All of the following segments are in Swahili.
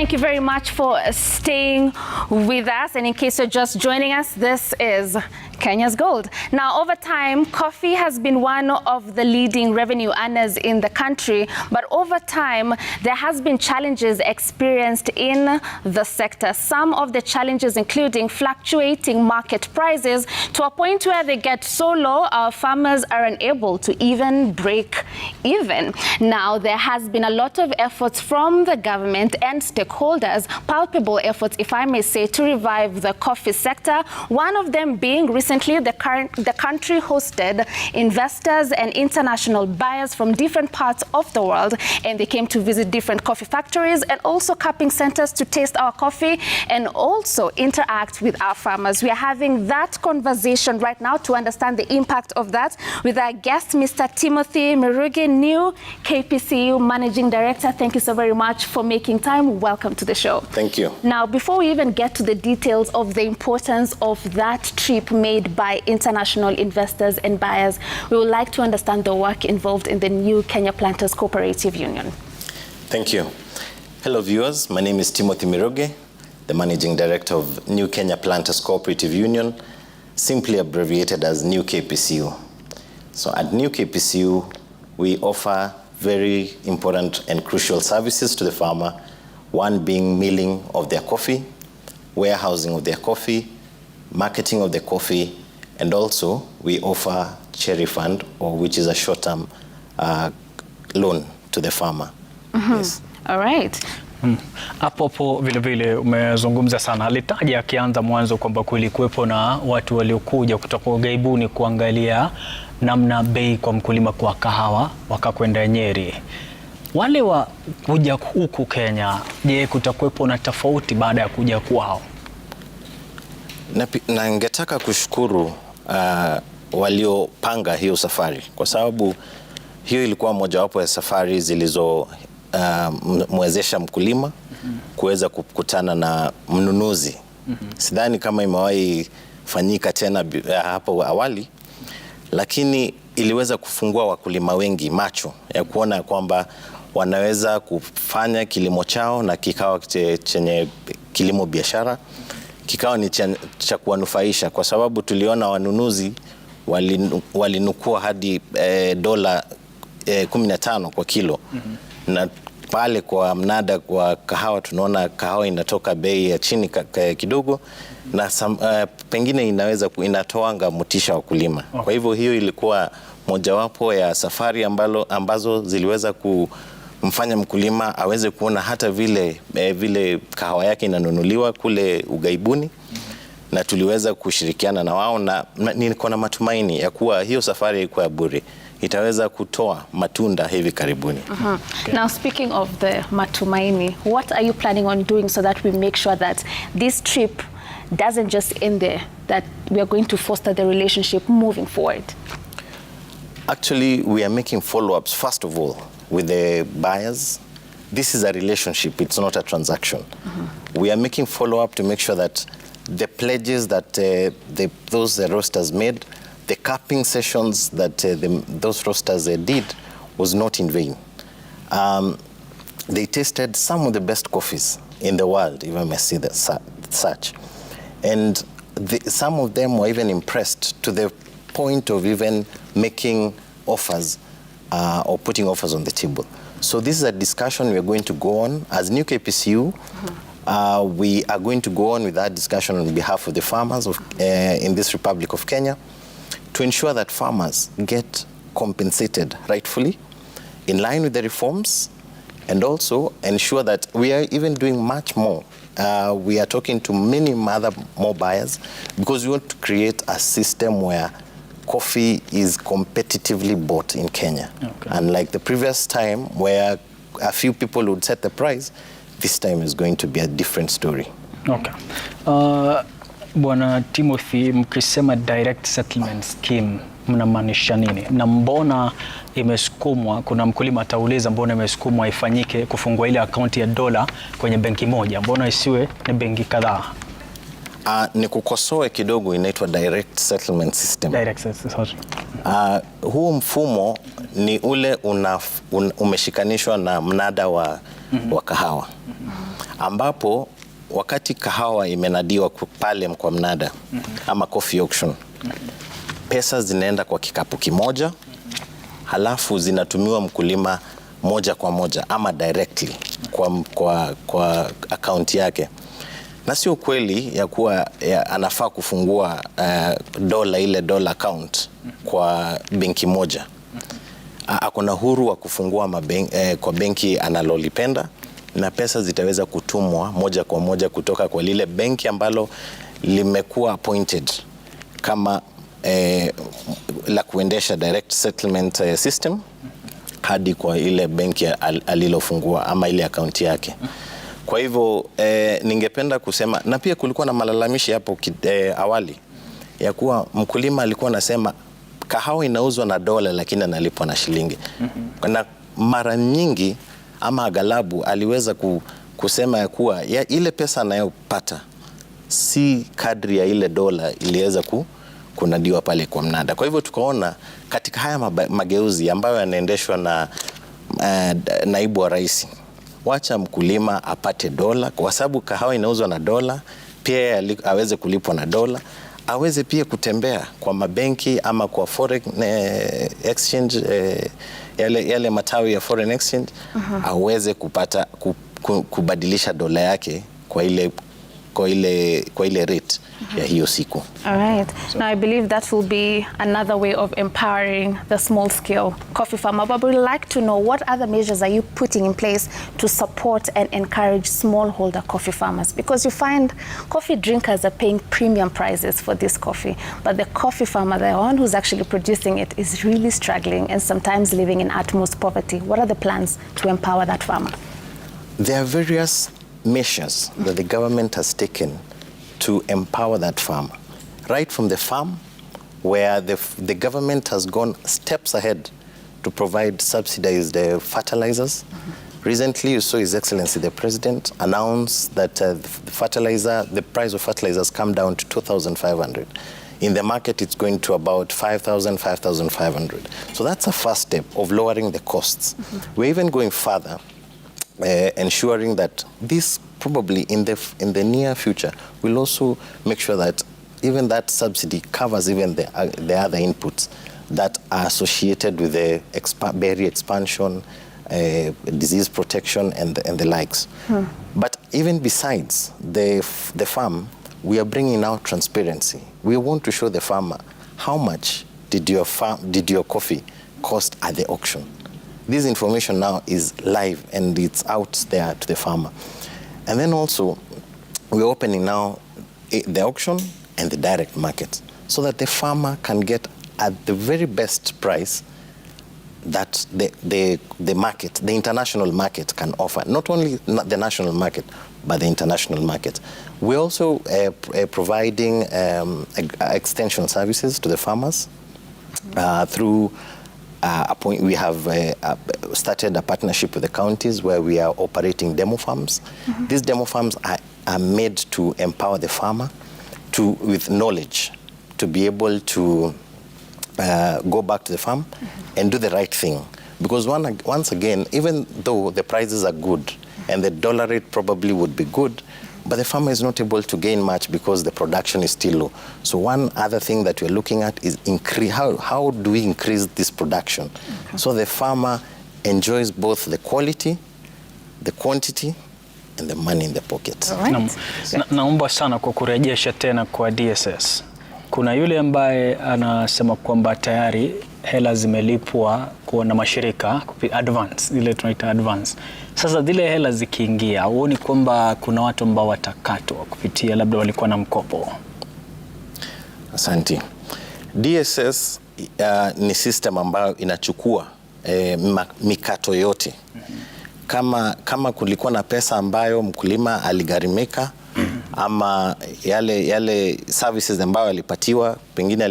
thank you very much for staying with us. And in case you're just joining us, this is Kenya's Gold. Now, over time, coffee has been one of the leading revenue earners in the country, but over time, there has been challenges experienced in the sector. Some of the challenges including fluctuating market prices to a point where they get so low, our farmers are unable to even break even. Now, there has been a lot of efforts from the government and stakeholders, palpable efforts, if I may say, to revive the coffee sector. One of them being recently the country hosted investors and international buyers from different parts of the world, and they came to visit different coffee factories and also cupping centers to taste our coffee and also interact with our farmers. We are having that conversation right now to understand the impact of that with our guest, Mr. Timothy Miruge, new KPCU Managing Director. Thank you so very much for making time. Welcome to the show. Thank you. Now, before we even get to the details of the importance of that trip made by international investors and buyers, we would like to understand the work involved in the new Kenya Planters Cooperative Union. Thank you. Hello viewers, my name is Timothy Miruge, the Managing Director of New Kenya Planters Cooperative Union, simply abbreviated as New KPCU. So at New KPCU, we offer very important and crucial services to the farmer, one being milling of their coffee, warehousing of their coffee, marketing of the coffee, and also we offer cherry fund, or which is a short-term loan to the farmer. Yes. All right. Hapo vile umezungumza sana, alitaja akianza mwanzo kwamba kulikuwepo na watu waliokuja kutoka ughaibuni kuangalia namna bei kwa mkulima kwa kahawa wakakwenda Nyeri. Wale wa kuja huku Kenya, je, kutakuwepo na tofauti baada ya kuja kwao? Na ningetaka kushukuru waliopanga hiyo safari, kwa sababu hiyo ilikuwa mojawapo ya safari zilizo mwezesha mkulima kuweza kukutana na mnunuzi. Sidhani kama imewahi fanyika tena hapo awali, lakini iliweza kufungua wakulima wengi macho ya kuona kwamba wanaweza kufanya kilimo chao na kikawa chenye kilimo biashara, kikawa ni cha kuwanufaisha, kwa sababu tuliona wanunuzi walinukua hadi dola 15 kwa kilo. Na pale kwa mnada kwa kahawa tunaona kahawa inatoka bei ya chini kidogo, na pengine inatoanga motisha wa kulima. Kwa hivyo hiyo ilikuwa mojawapo ya safari ambazo ziliweza kumfanya mkulima aweze kuona hata vile kahawa yake inanunuliwa kule ughaibuni, na tuliweza kushirikiana na wao, na niko na matumaini ya kuwa hiyo safari haikuwa bure, itaweza kutoa matunda hivi karibuni. Okay. Now, speaking of the matumaini, what are you planning on doing so that we make sure that this trip doesn't just end there, that we are going to foster the relationship moving forward? Actually, we are making follow-ups, first of all, with the buyers. This is a relationship, it's not a transaction. We are making follow-up to make sure that the pledges that those roasters made, the cupping sessions that those roasters did, was not in vain. They tasted some of the best coffees in the world, if I may say that such. And some of them were even impressed to the point of even making offers or putting offers on the table. So this is a discussion we are going to go on. As New KPCU, we are going to go on with that discussion on behalf of the farmers in this Republic of Kenya, to ensure that farmers get compensated rightfully in line with the reforms, and also ensure that we are even doing much more. We are talking to many more buyers, because we want to create a system where coffee is competitively bought in Kenya. Okay. Unlike the previous time where a few people would set the price, this time is going to be a different story. Okay. Bwana Timothy, mkisema direct settlement scheme mnamaanisha nini? Na mbona imesukumwa, kuna mkulima atauliza mbona imesukumwa ifanyike kufungua ile akaunti ya dola kwenye benki moja, mbona isiwe ni benki kadhaa? Ni kukosoe kidogo, inaitwa direct settlement system. Direct settlement. Huu mfumo ni ule umeshikanishwa na mnada wa kahawa. ambapo wakati kahawa imenadiwa pale kwa mnada ama coffee auction, pesa zinaenda kwa kikapu kimoja, halafu zinatumiwa mkulima moja kwa moja ama directly kwa account yake. Na sio kweli ya kuwa anafaa kufungua ile dollar account kwa benki moja. Akona huru wa kufungua kwa benki analolipenda, na pesa zitaweza kutumwa moja kwa moja kutoka kwa lile benki ambalo limekuwa appointed kama la kuendesha direct settlement system hadi kwa ile benki alilofungua ama ile akaunti yake. Kwa hivyo ningependa kusema, na pia kulikuwa na malalamishi hapo awali ya kuwa mkulima alikuwa anasema kahawa inauzwa na dola lakini analipwa na shilingi. Na mara nyingi ama aghalabu aliweza kusema ya kuwa ile pesa anayopata si kadri ya ile dola iliweza kunadiwa pale kwa mnada. Kwa hivyo tukaona katika haya mageuzi ambayo yanaendeshwa na naibu wa rais, wacha mkulima apate dola, kwa sababu kahawa inauzwa na dola, pia aweze kulipwa na dola, aweze pia kutembea kwa mabenki ama kwa foreign exchange, yale matawi ya foreign exchange, aweze kupata kubadilisha dola yake kwa ile rate ya hiyo siku. All right. Now I believe that will be another way of empowering the small scale coffee farmer. But we'd like to know, what other measures are you putting in place to support and encourage smallholder coffee farmers? Because you find coffee drinkers are paying premium prices for this coffee, but the coffee farmer, the one who's actually producing it, is really struggling and sometimes living in utmost poverty. What are the plans to empower that farmer? There are various measures that the government has taken to empower that farmer. Right from the farm, where the government has gone steps ahead to provide subsidized fertilizers. Recently, you saw His Excellency the President announce that the price of fertilizers come down to 2,500. In the market, it's going to about 5,000, 5,500. So that's a first step of lowering the costs. We're even going further, ensuring that this probably in the near future will also make sure that even that subsidy covers even the other inputs that are associated with the berry expansion, disease protection, and the likes. But even besides the farm, we are bringing out transparency. We want to show the farmer how much did your coffee cost at the auction. This information now is live and it's out there to the farmer. And then also, we're opening now the auction and the direct market so that the farmer can get at the very best price that the market, the international market, can offer. Not only the national market, but the international market. We're also providing extension services to the farmers through we have started a partnership with the counties where we are operating demo farms. These demo farms are made to empower the farmer with knowledge to be able to go back to the farm and do the right thing. Because once again, even though the prices are good and the dollar rate probably would be good, but the farmer is not able to gain much because the production is still low. So one other thing that we're looking at is how do we increase this production so the farmer enjoys both the quality, the quantity, and the money in the pocket. Right. Naomba sana kwa kurejesha tena kwa DSS. Kuna yule ambaye anasema kwamba tayari hela zimelipwa na mashirika advance, ile tunaita advance. Sasa zile hela zikiingia, huoni kwamba kuna watu ambao watakatwa kupitia labda walikuwa na mkopo? Asante. DSS ni system ambayo inachukua mikato yote. Kama kulikuwa na pesa ambayo mkulima aligharimika, ama yale services ambayo alipatiwa, pengine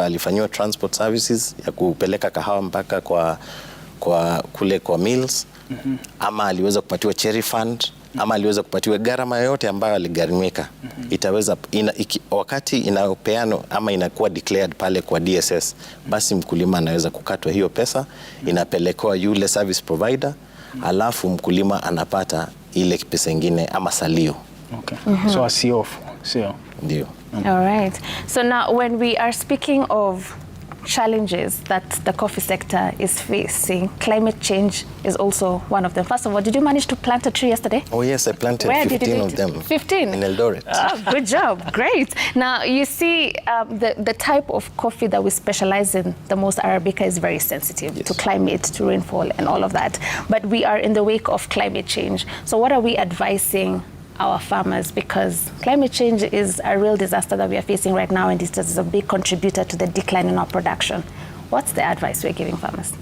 alifanyiwa transport services ya kupeleka kahawa mpaka kule kwa mills, ama aliweza kupatiwa cherry fund, ama aliweza kupatiwa gharama yoyote ambayo aligharimika, itaweza wakati inayopeano ama inakuwa declared pale kwa DSS, basi mkulima anaweza kukatwa hiyo pesa, inapelekwa yule service provider, alafu mkulima anapata ile pesa ingine ama salio. Okay. So asiofu, sio? Ndio. All right. So now when we are speaking of challenges that the coffee sector is facing, climate change is also one of them. First of all, did you manage to plant a tree yesterday? Oh yes, I planted Where 15 of them. 15? In Eldoret. Oh, good job. Great. Now, you see, the type of coffee that we specialize in, the most Arabica, is very sensitive to climate, to rainfall, and all of that. But we are in the wake of climate change. So what are we advising our farmers? Because climate change is a real disaster that we are facing right now, and it is a big contributor to the decline in our production. What's the advice we're giving farmers?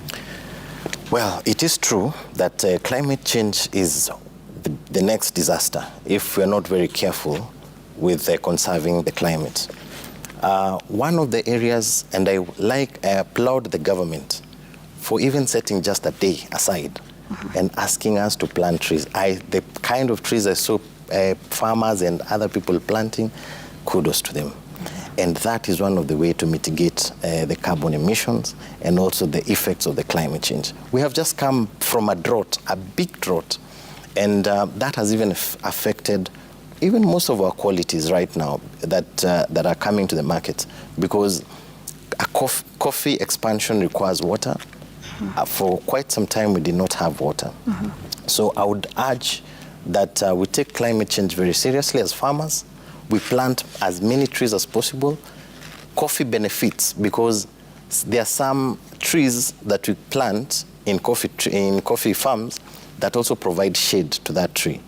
Well, it is true that climate change is the next disaster if we're not very careful with conserving the climate. One of the areas, and I applaud the government for even setting just a day aside and asking us to plant trees. The kind of trees I saw farmers and other people planting, kudos to them. And that is one of the ways to mitigate the carbon emissions and also the effects of the climate change. We have just come from a drought, a big drought, and that has even affected even most of our qualities right now that are coming to the market, because a coffee expansion requires water. For quite some time we did not have water. So I would urge that we take climate change very seriously as farmers. We plant as many trees as possible. Coffee benefits because there are some trees that we plant in coffee farms that also provide shade to that tree.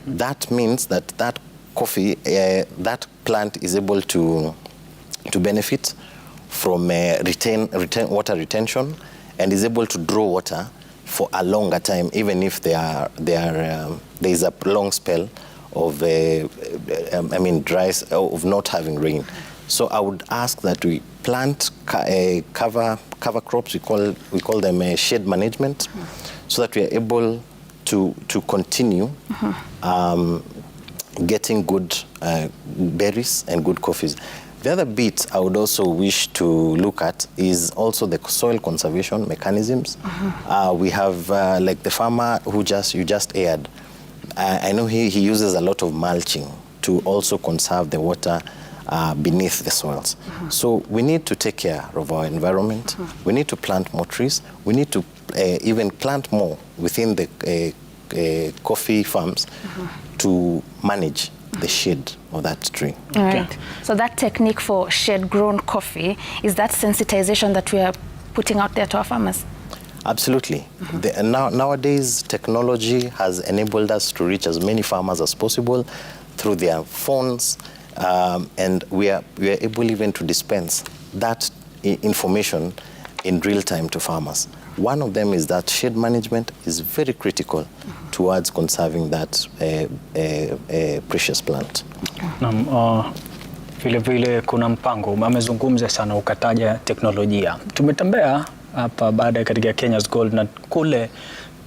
That means that coffee, that plant is able to benefit from water retention and is able to draw water for a longer time, even if there is a long spell of of not having rain. So I would ask that we plant cover crops. We call them shade management, so that we are able to continue getting good berries and good coffees. The other bit I would also wish to look at is also the soil conservation mechanisms. We have like the farmer who you just aired. I know he uses a lot of mulching to also conserve the water beneath the soils. So we need to take care of our environment. We need to plant more trees. We need to even plant more within the coffee farms to manage the shade of that tree. All right. So that technique for shade-grown coffee, is that sensitization that we are putting out there to our farmers? Absolutely. Nowadays, technology has enabled us to reach as many farmers as possible through their phones, and we are able even to dispense that information in real time to farmers. One of them is that shade management is very critical towards conserving that precious plant. Vile vile kuna mpango, amezungumza sana ukataja teknolojia. Tumetembea hapa baada katika Kenya's Gold na kule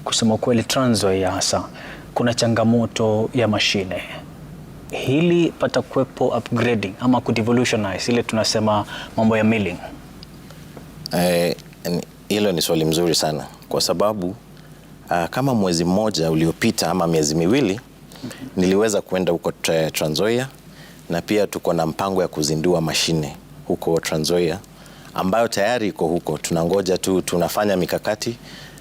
kusema kweli Trans Nzoia hasa kuna changamoto ya mashine. Hili pata kuwepo upgrading ama kudevolutionize ile tunasema mambo ya milling. Hilo ni swali mzuri sana kwa sababu kama mwezi mmoja uliopita ama miezi miwili niliweza kwenda huko Trans Nzoia, na pia tuko na mpango ya kuzindua mashine huko Trans Nzoia ambayo tayari iko huko. Tunangoja tu, tunafanya mikakati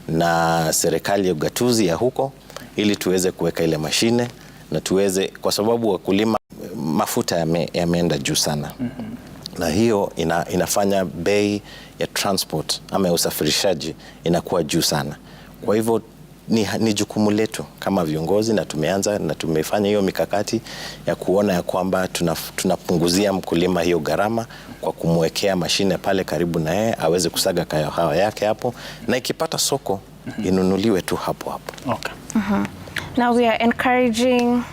na serikali ya ugatuzi ya huko ili tuweze kuweka ile mashine na tuweze, kwa sababu wakulima mafuta yameenda juu sana. Na hiyo inafanya bei ya transport ama ya usafirishaji inakuwa juu sana. Kwa hivyo ni jukumu letu kama viongozi, na tumeanza na tumefanya hiyo mikakati ya kuona ya kwamba tunapunguzia mkulima hiyo gharama kwa kumwekea mashine pale karibu na yeye aweze kusaga kahawa yake hapo, na ikipata soko inunuliwe tu hapo hapo. Okay. Now we are encouraging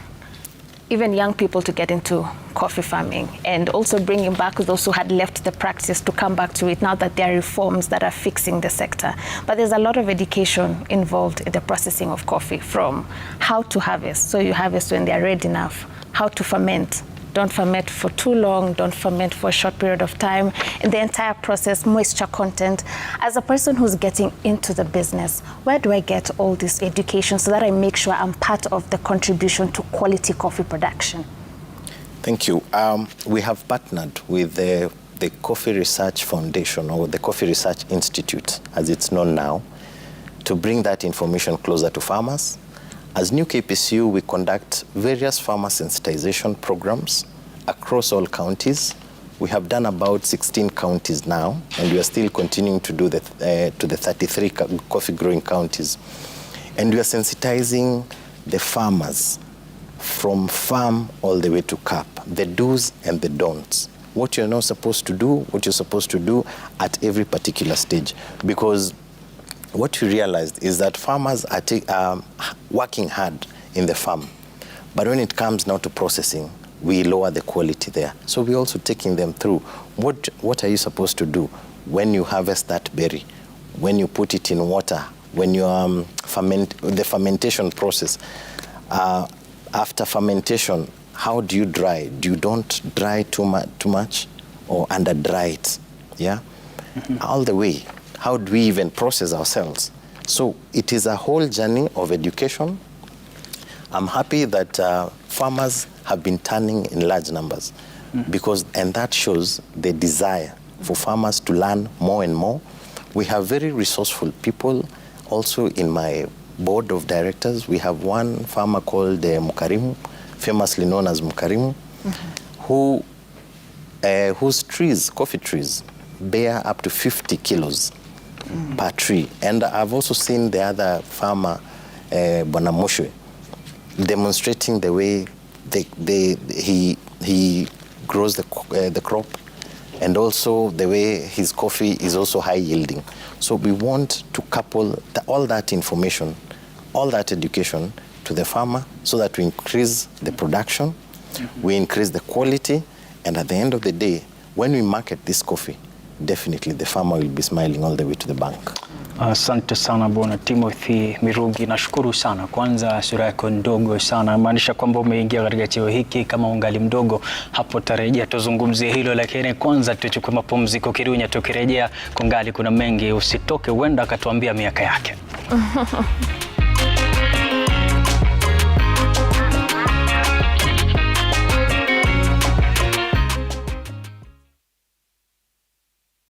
even young people to get into coffee farming and also bringing back those who had left the practice to come back to it now that there are reforms that are fixing the sector. But there's a lot of education involved in the processing of coffee, from how to harvest, so you harvest when they are ready enough, how to ferment, don't ferment for too long, don't ferment for a short period of time. In the entire process, moisture content. As a person who's getting into the business, where do I get all this education so that I make sure I'm part of the contribution to quality coffee production? Thank you. We have partnered with the Coffee Research Foundation, or the Coffee Research Institute, as it's known now, to bring that information closer to farmers. As New KPCU, we conduct various farmer sensitization programs across all counties. We have done about 16 counties now, and we are still continuing to do to the 33 coffee growing counties. And we are sensitizing the farmers from farm all the way to cup, the do's and the don'ts. What you're not supposed to do, what you're supposed to do at every particular stage. Because what we realized is that farmers are working hard in the farm. But when it comes now to processing, we lower the quality there. So we're also taking them through, what are you supposed to do when you harvest that berry, when you put it in water, when you the fermentation process. After fermentation, how do you dry? Do you don't dry too much or under dry it? Yeah? All the way. How do we even process ourselves? So it is a whole journey of education. I'm happy that farmers have been turning in large numbers and that shows the desire for farmers to learn more and more. We have very resourceful people also in my board of directors. We have one farmer called Mukarimu, famously known as Mukarimu, whose coffee trees, bear up to 50 kilos per tree. And I've also seen the other farmer, Bwana Mushwe, demonstrating the way he grows the crop, and also the way his coffee is also high yielding. So we want to couple all that information, all that education to the farmer so that we increase the production, we increase the quality, and at the end of the day, when we market this coffee, definitely the farmer will be smiling all the way to the bank. Asante sana Bwana Timothy Mirugi, nashukuru sana. Kwanza sura yako ndogo sana, maanisha kwamba umeingia katika cheo hiki kama ungali mdogo. Hapo tarejea tuzungumzie hilo, lakini kwanza tuchukue mapumziko kirunya. Tukirejea kungali kuna mengi, usitoke, uenda akatuambia miaka yake.